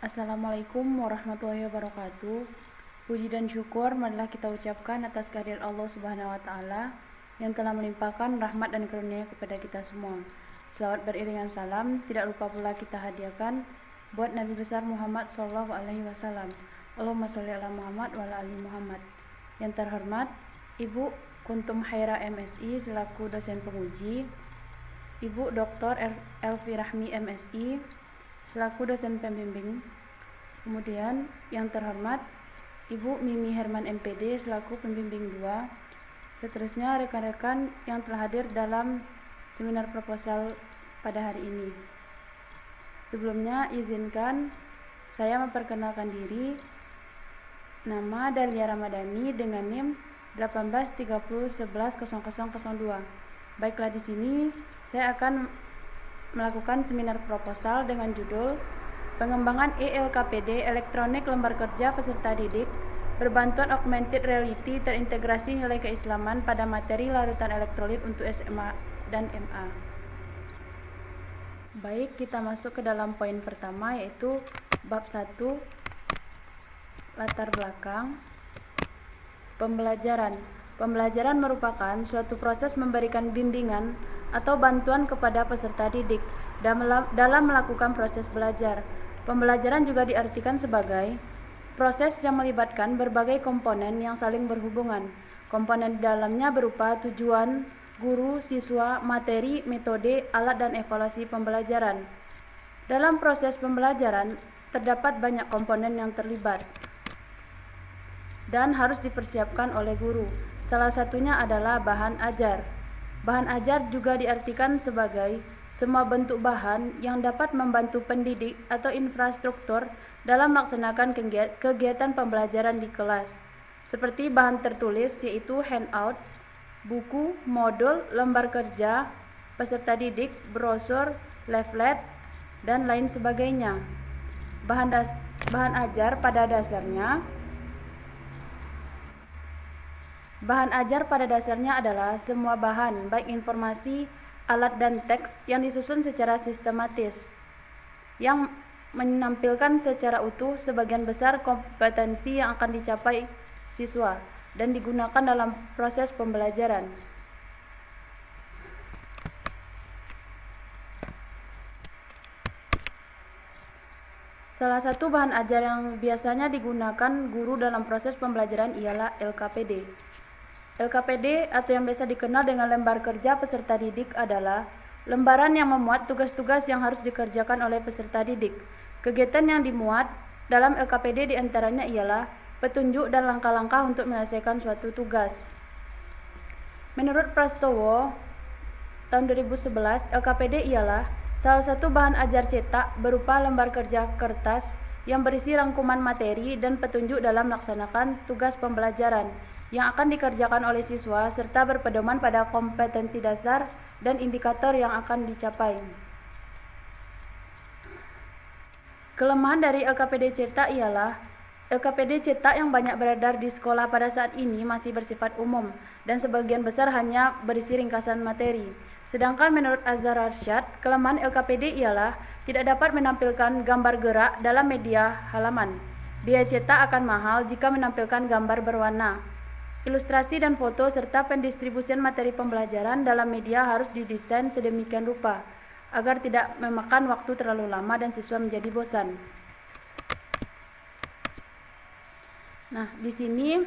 Assalamualaikum warahmatullahi wabarakatuh. Puji dan syukur marilah kita ucapkan atas kehadirat Allah Subhanahu wa taala yang telah melimpahkan rahmat dan karunia kepada kita semua. Selawat beriringan salam tidak lupa pula kita hadiahkan buat Nabi besar Muhammad sallallahu alaihi wasallam. Allahumma sholli ala Muhammad wa ala ali Muhammad. Yang terhormat Ibu Kuntum Haira MSI selaku dosen penguji, Ibu Dr. Elvi Rahmi MSI selaku dosen pembimbing. Kemudian yang terhormat Ibu Mimi Herman MPD selaku pembimbing 2. Seterusnya rekan-rekan yang telah hadir dalam seminar proposal pada hari ini. Sebelumnya izinkan saya memperkenalkan diri. Nama Dalia Ramadhani dengan NIM 1830110002. Baiklah, di sini saya akan melakukan seminar proposal dengan judul Pengembangan ELKPD Elektronik Lembar Kerja Peserta Didik Berbantuan Augmented Reality Terintegrasi Nilai Keislaman pada Materi Larutan Elektrolit untuk SMA dan MA. Baik, kita masuk ke dalam poin pertama, yaitu bab 1, latar belakang pembelajaran. Pembelajaran merupakan suatu proses memberikan bimbingan atau bantuan kepada peserta didik dalam melakukan proses belajar. Pembelajaran juga diartikan sebagai proses yang melibatkan berbagai komponen yang saling berhubungan. Komponen di dalamnya berupa tujuan, guru, siswa, materi, metode, alat, dan evaluasi pembelajaran. Dalam proses pembelajaran, terdapat banyak komponen yang terlibat dan harus dipersiapkan oleh guru. Salah satunya adalah bahan ajar. Bahan ajar juga diartikan sebagai semua bentuk bahan yang dapat membantu pendidik atau infrastruktur dalam melaksanakan kegiatan pembelajaran di kelas, seperti bahan tertulis yaitu handout, buku, modul, lembar kerja, peserta didik, brosur, leaflet, dan lain sebagainya. Bahan ajar pada dasarnya adalah semua bahan, baik informasi, alat, dan teks yang disusun secara sistematis, yang menampilkan secara utuh sebagian besar kompetensi yang akan dicapai siswa dan digunakan dalam proses pembelajaran. Salah satu bahan ajar yang biasanya digunakan guru dalam proses pembelajaran ialah LKPD. LKPD atau yang biasa dikenal dengan lembar kerja peserta didik adalah lembaran yang memuat tugas-tugas yang harus dikerjakan oleh peserta didik. Kegiatan yang dimuat dalam LKPD diantaranya ialah petunjuk dan langkah-langkah untuk menyelesaikan suatu tugas. Menurut Prastowo tahun 2011, LKPD ialah salah satu bahan ajar cetak berupa lembar kerja kertas yang berisi rangkuman materi dan petunjuk dalam melaksanakan tugas pembelajaran yang akan dikerjakan oleh siswa serta berpedoman pada kompetensi dasar dan indikator yang akan dicapai. Kelemahan dari LKPD cetak ialah LKPD cetak yang banyak beredar di sekolah pada saat ini masih bersifat umum dan sebagian besar hanya berisi ringkasan materi. Sedangkan menurut Azhar Arsyad, kelemahan LKPD ialah tidak dapat menampilkan gambar gerak dalam media halaman. Biaya cetak akan mahal jika menampilkan gambar berwarna. Ilustrasi dan foto serta pendistribusian materi pembelajaran dalam media harus didesain sedemikian rupa agar tidak memakan waktu terlalu lama dan siswa menjadi bosan. Nah, di sini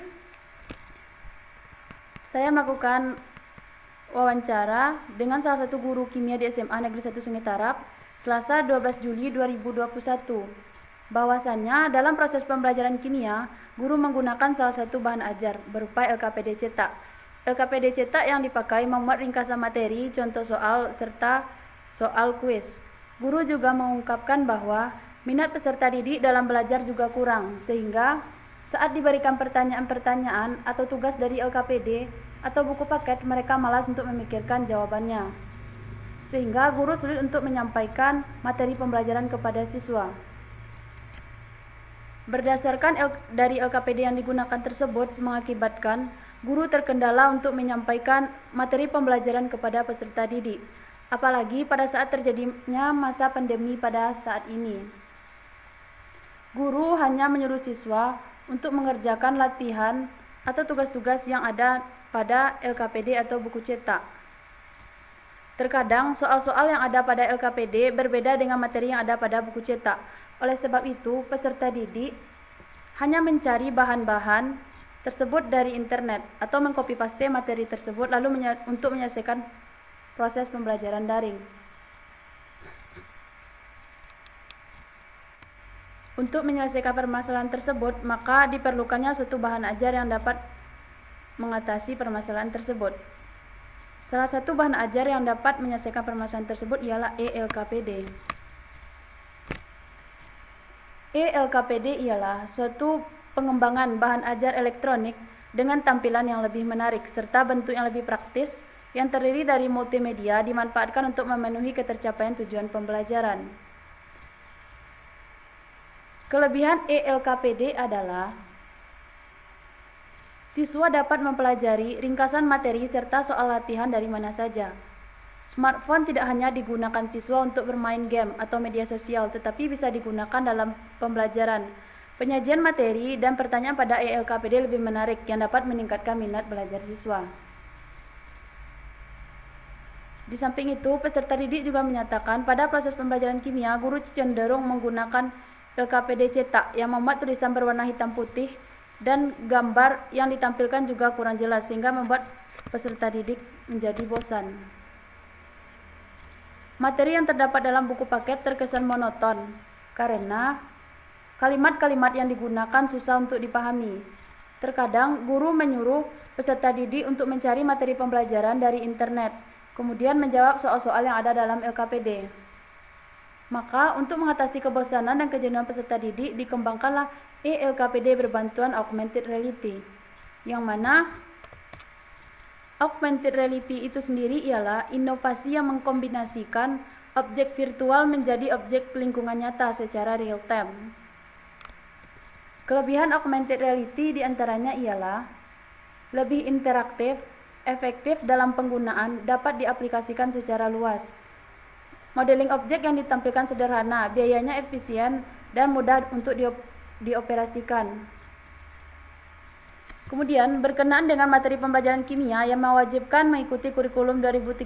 saya melakukan wawancara dengan salah satu guru kimia di SMA Negeri 1 Sungai Tarap Selasa 12 Juli 2021. Bahwasannya dalam proses pembelajaran kimia, guru menggunakan salah satu bahan ajar berupa LKPD cetak. LKPD cetak yang dipakai memuat ringkasan materi, contoh soal, serta soal kuis. Guru juga mengungkapkan bahwa minat peserta didik dalam belajar juga kurang, sehingga saat diberikan pertanyaan-pertanyaan atau tugas dari LKPD atau buku paket, mereka malas untuk memikirkan jawabannya, sehingga guru sulit untuk menyampaikan materi pembelajaran kepada siswa. Berdasarkan dari LKPD yang digunakan tersebut mengakibatkan guru terkendala untuk menyampaikan materi pembelajaran kepada peserta didik, apalagi pada saat terjadinya masa pandemi pada saat ini. Guru hanya menyuruh siswa untuk mengerjakan latihan atau tugas-tugas yang ada pada LKPD atau buku cetak. Terkadang soal-soal yang ada pada LKPD berbeda dengan materi yang ada pada buku cetak. Oleh sebab itu, peserta didik hanya mencari bahan-bahan tersebut dari internet atau mengcopy paste materi tersebut lalu untuk menyelesaikan proses pembelajaran daring. Untuk menyelesaikan permasalahan tersebut, maka diperlukannya suatu bahan ajar yang dapat mengatasi permasalahan tersebut. Salah satu bahan ajar yang dapat menyelesaikan permasalahan tersebut ialah ELKPD. ELKPD ialah suatu pengembangan bahan ajar elektronik dengan tampilan yang lebih menarik serta bentuk yang lebih praktis yang terdiri dari multimedia dimanfaatkan untuk memenuhi ketercapaian tujuan pembelajaran. Kelebihan ELKPD adalah siswa dapat mempelajari ringkasan materi serta soal latihan dari mana saja. Smartphone tidak hanya digunakan siswa untuk bermain game atau media sosial, tetapi bisa digunakan dalam pembelajaran. Penyajian materi dan pertanyaan pada ELKPD lebih menarik yang dapat meningkatkan minat belajar siswa. Di samping itu, peserta didik juga menyatakan pada proses pembelajaran kimia, guru cenderung menggunakan LKPD cetak yang memuat tulisan berwarna hitam putih dan gambar yang ditampilkan juga kurang jelas sehingga membuat peserta didik menjadi bosan. Materi yang terdapat dalam buku paket terkesan monoton karena kalimat-kalimat yang digunakan susah untuk dipahami. Terkadang guru menyuruh peserta didik untuk mencari materi pembelajaran dari internet, kemudian menjawab soal-soal yang ada dalam LKPD. Maka untuk mengatasi kebosanan dan kejenuhan peserta didik dikembangkanlah ELKPD berbantuan augmented reality, yang mana augmented reality itu sendiri ialah inovasi yang mengkombinasikan objek virtual menjadi objek lingkungan nyata secara real time. Kelebihan augmented reality diantaranya ialah lebih interaktif, efektif dalam penggunaan, dapat diaplikasikan secara luas. Modeling objek yang ditampilkan sederhana, biayanya efisien dan mudah untuk dioperasikan. Kemudian berkenaan dengan materi pembelajaran kimia yang mewajibkan mengikuti kurikulum 2013,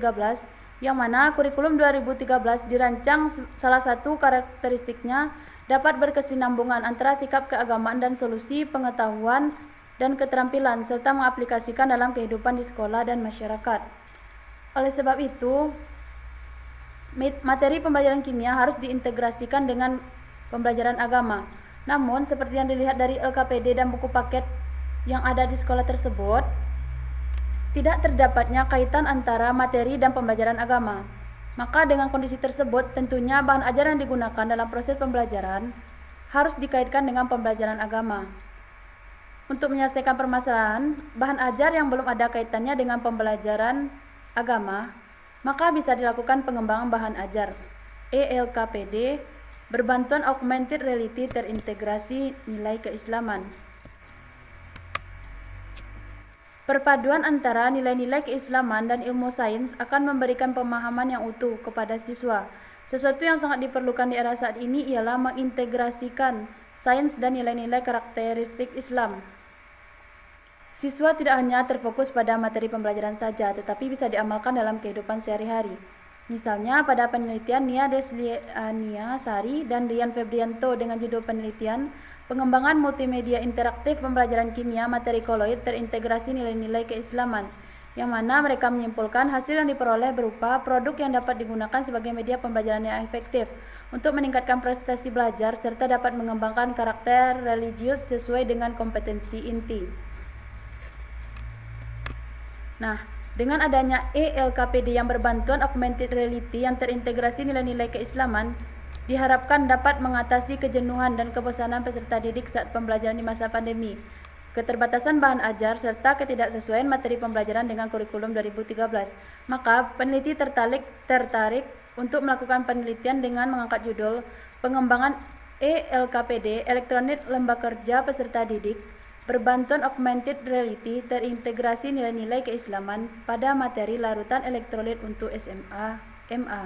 yang mana kurikulum 2013 dirancang salah satu karakteristiknya dapat berkesinambungan antara sikap keagamaan dan solusi pengetahuan dan keterampilan serta mengaplikasikan dalam kehidupan di sekolah dan masyarakat. Oleh sebab itu, materi pembelajaran kimia harus diintegrasikan dengan pembelajaran agama. Namun, seperti yang dilihat dari LKPD dan buku paket yang ada di sekolah tersebut, tidak terdapatnya kaitan antara materi dan pembelajaran agama. Maka dengan kondisi tersebut, tentunya bahan ajar yang digunakan dalam proses pembelajaran harus dikaitkan dengan pembelajaran agama. Untuk menyelesaikan permasalahan, bahan ajar yang belum ada kaitannya dengan pembelajaran agama, maka bisa dilakukan pengembangan bahan ajar ELKPD berbantuan augmented reality terintegrasi nilai keislaman. Perpaduan antara nilai-nilai keislaman dan ilmu sains akan memberikan pemahaman yang utuh kepada siswa. Sesuatu yang sangat diperlukan di era saat ini ialah mengintegrasikan sains dan nilai-nilai karakteristik Islam. Siswa tidak hanya terfokus pada materi pembelajaran saja, tetapi bisa diamalkan dalam kehidupan sehari-hari. Misalnya pada penelitian Nia Desliania Sari dan Dian Febrianto dengan judul penelitian Pengembangan Multimedia Interaktif Pembelajaran Kimia Materi Koloid Terintegrasi Nilai-Nilai Keislaman, yang mana mereka menyimpulkan hasil yang diperoleh berupa produk yang dapat digunakan sebagai media pembelajaran yang efektif untuk meningkatkan prestasi belajar serta dapat mengembangkan karakter religius sesuai dengan kompetensi inti. Nah, dengan adanya ELKPD yang berbantuan augmented reality yang terintegrasi nilai-nilai keislaman, diharapkan dapat mengatasi kejenuhan dan kebosanan peserta didik saat pembelajaran di masa pandemi, keterbatasan bahan ajar, serta ketidaksesuaian materi pembelajaran dengan kurikulum 2013. Maka, peneliti tertarik untuk melakukan penelitian dengan mengangkat judul Pengembangan ELKPD, Elektronik Lembaga Kerja Peserta Didik, berbantuan augmented reality terintegrasi nilai-nilai keislaman pada materi larutan elektrolit untuk SMA, MA.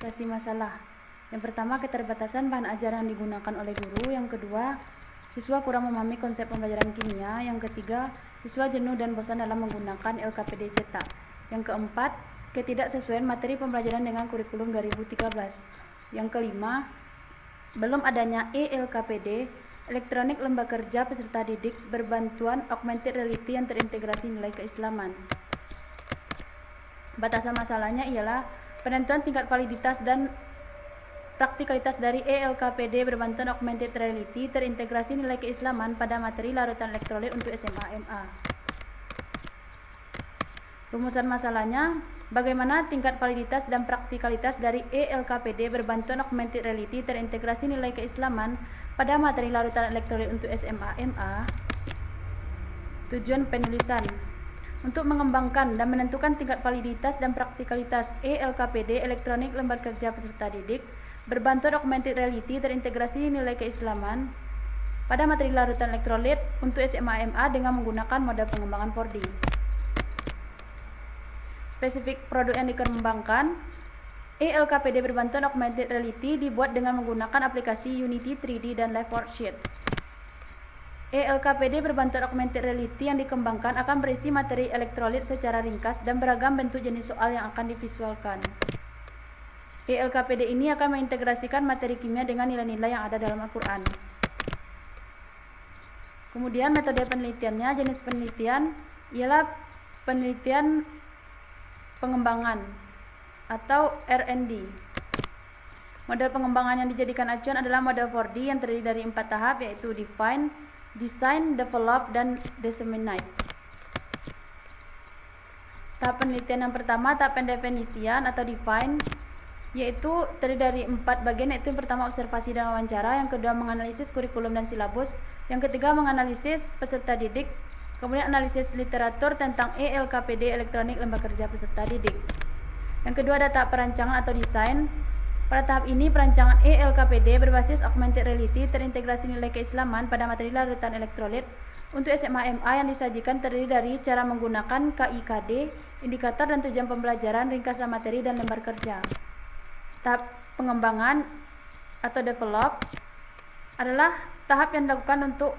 Kasih masalah. Yang pertama, keterbatasan bahan ajaran yang digunakan oleh guru. Yang kedua, siswa kurang memahami konsep pembelajaran kimia. Yang ketiga, siswa jenuh dan bosan dalam menggunakan LKPD cetak. Yang keempat, ketidaksesuaian materi pembelajaran dengan kurikulum 2013. Yang kelima, belum adanya e-LKPD, elektronik lembaga kerja peserta didik berbantuan augmented reality yang terintegrasi nilai keislaman. Batasan masalahnya ialah penentuan tingkat validitas dan praktikalitas dari e-LKPD berbantuan augmented reality terintegrasi nilai keislaman pada materi larutan elektrolit untuk SMA-MA. Rumusan masalahnya, bagaimana tingkat validitas dan praktikalitas dari e-LKPD berbantuan augmented reality terintegrasi nilai keislaman pada materi larutan elektrolit untuk SMA-MA. Tujuan penulisan untuk mengembangkan dan menentukan tingkat validitas dan praktikalitas e-LKPD elektronik lembaga kerja peserta didik berbantuan augmented reality terintegrasi nilai keislaman pada materi larutan elektrolit untuk SMA-MA dengan menggunakan model pengembangan 4D. Spesifik produk yang dikembangkan, e-LKPD berbantuan augmented reality dibuat dengan menggunakan aplikasi Unity 3D dan Live Worksheet. e-LKPD berbantuan augmented reality yang dikembangkan akan berisi materi elektrolit secara ringkas dan beragam bentuk jenis soal yang akan divisualkan. e-LKPD ini akan mengintegrasikan materi kimia dengan nilai-nilai yang ada dalam Al-Quran. Kemudian metode penelitiannya, jenis penelitian ialah penelitian pengembangan atau R&D. Model pengembangan yang dijadikan acuan adalah model 4D yang terdiri dari 4 tahap, yaitu define, design, develop, dan disseminate. Tahap penelitian yang pertama, tahap pendefinisian atau define, yaitu terdiri dari 4 bagian, yaitu yang pertama observasi dan wawancara, yang kedua menganalisis kurikulum dan silabus, yang ketiga menganalisis peserta didik, kemudian analisis literatur tentang e-LKPD elektronik lembaga kerja peserta didik. Yang kedua ada tahap perancangan atau desain. Pada tahap ini perancangan e-LKPD berbasis augmented reality terintegrasi nilai keislaman pada materi larutan elektrolit untuk SMA-MA yang disajikan terdiri dari cara menggunakan KIKD, indikator dan tujuan pembelajaran, ringkasan materi, dan lembar kerja. Tahap pengembangan atau develop adalah tahap yang dilakukan untuk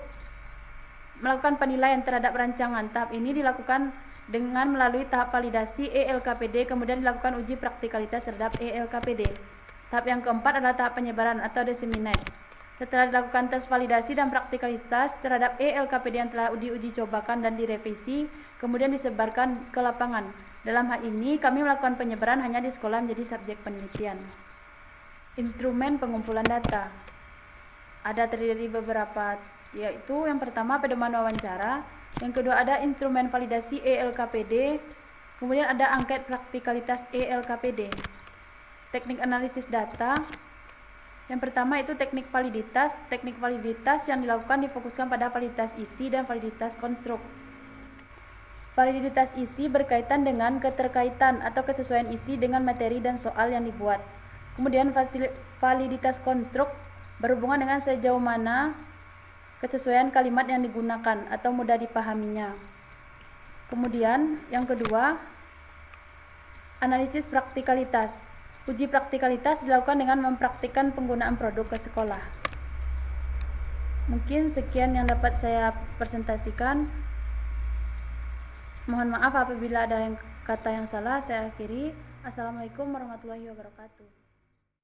melakukan penilaian terhadap rancangan. Tahap ini dilakukan dengan melalui tahap validasi e-LKPD, kemudian dilakukan uji praktikalitas terhadap e-LKPD. Tahap yang keempat adalah tahap penyebaran atau disseminate. Setelah dilakukan tes validasi dan praktikalitas terhadap e-LKPD yang telah diuji cobakan dan direvisi, kemudian disebarkan ke lapangan. Dalam hal ini, kami melakukan penyebaran hanya di sekolah menjadi subjek penelitian. Instrumen pengumpulan data. Ada terdiri beberapa, yaitu yang pertama pedoman wawancara, yang kedua ada instrumen validasi e-LKPD, kemudian ada angket praktikalitas e-LKPD. Teknik analisis data. Yang pertama itu teknik validitas. Teknik validitas yang dilakukan difokuskan pada validitas isi dan validitas konstruk. Validitas isi berkaitan dengan keterkaitan atau kesesuaian isi dengan materi dan soal yang dibuat. Kemudian validitas konstruk berhubungan dengan sejauh mana kesesuaian kalimat yang digunakan atau mudah dipahaminya. Kemudian yang kedua, analisis praktikalitas. Uji praktikalitas dilakukan dengan mempraktikkan penggunaan produk ke sekolah. Mungkin sekian yang dapat saya presentasikan. Mohon maaf apabila ada kata yang salah, saya akhiri. Assalamualaikum warahmatullahi wabarakatuh.